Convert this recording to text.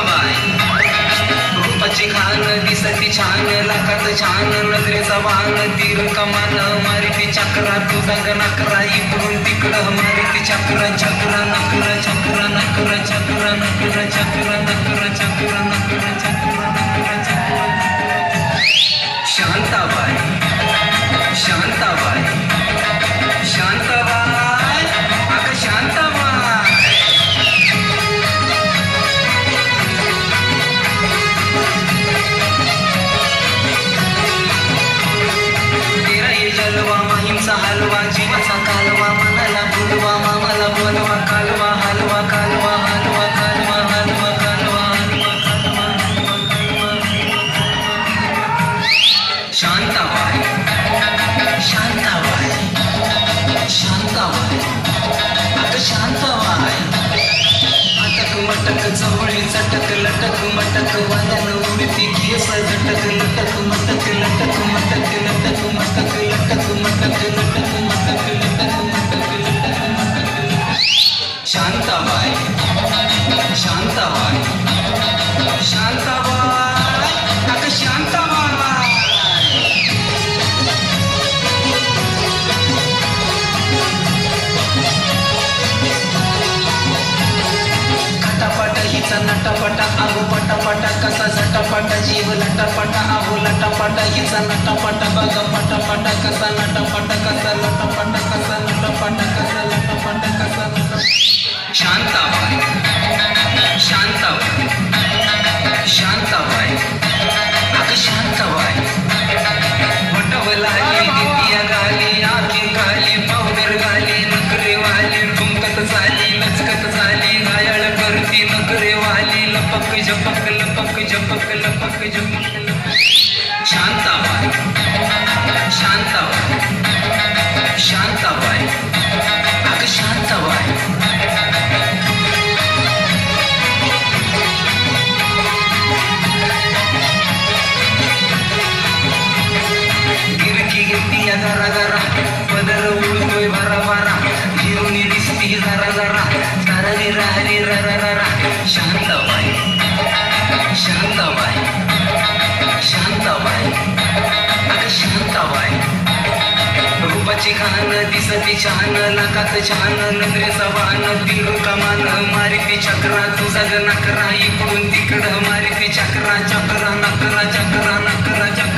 शांताबाई रूपाची खान दिसती छान लाखात छान नजरेचा वाण तीर कमान मारिती चक्रा तुझा नकरा इकडून तिकडं मारिती चक्रा चक्रा नकरा चक्रा नकरा चक्रा नकरा चक्रा नकरा चक्रा नकरा चक्रा नकरा चक्रा शांताबाई शांताबाई शांताबाई अगं शांताबाई जलवा महिमचा हलवा जीवाचा कालवा मनाला बोलवा मामाला बोलवा कालवा हलवा कालवा हलवा कालवा हलवा कालवा हलवा कालवा शांताबाई शांताबाई शांताबाई अगं शांताबाई अटक मटक चवळी चटक लटक मटक वाल्यान उडती केस झटक लटक मटक लटक मटक लटक मटक लटक मटक लटक मटक लटक मटक लटक शांताबाई शांताबाई शांताबाई अगं शांताबाई खटापट हिचा नटापटा आहो पटापटा कसा झटापटा जीव लटापटा आहो लटापटा हिचा नटापटा बघा पटापटा कसा नटापटा कसा लटापटा कसा नटापटा कसा लटापटा कसा नटा शांताबाई शांताबाई शांताबाई अगं शांताबाई वटवलाली दितिया गाली आखी गाली पावडर गाली नखरे वाली ठुमकत झाली लचकत झाली घायाळ करती नखरे वाली लपक झपक लपक झपक लपक झपक शांताबाई शांताबाई शांताबाई अगं शांताबाई गिरकी गिरती या जरा जरा पदर उडतोय भरा भरा हिरोनी दिसती जरा जरा जरा रा रे रा रा रा शांताबाई शांताबाई शांताबाई अगं शांताबाई रूपाची खान दिसती छान लाखात छान नजरेचा वाण तीर कमान मारिती चक्रा तुझा नकरा इकडून तिकडं मारिती चक्रा चक्रा नकरा चक्रा नकरा चक्रा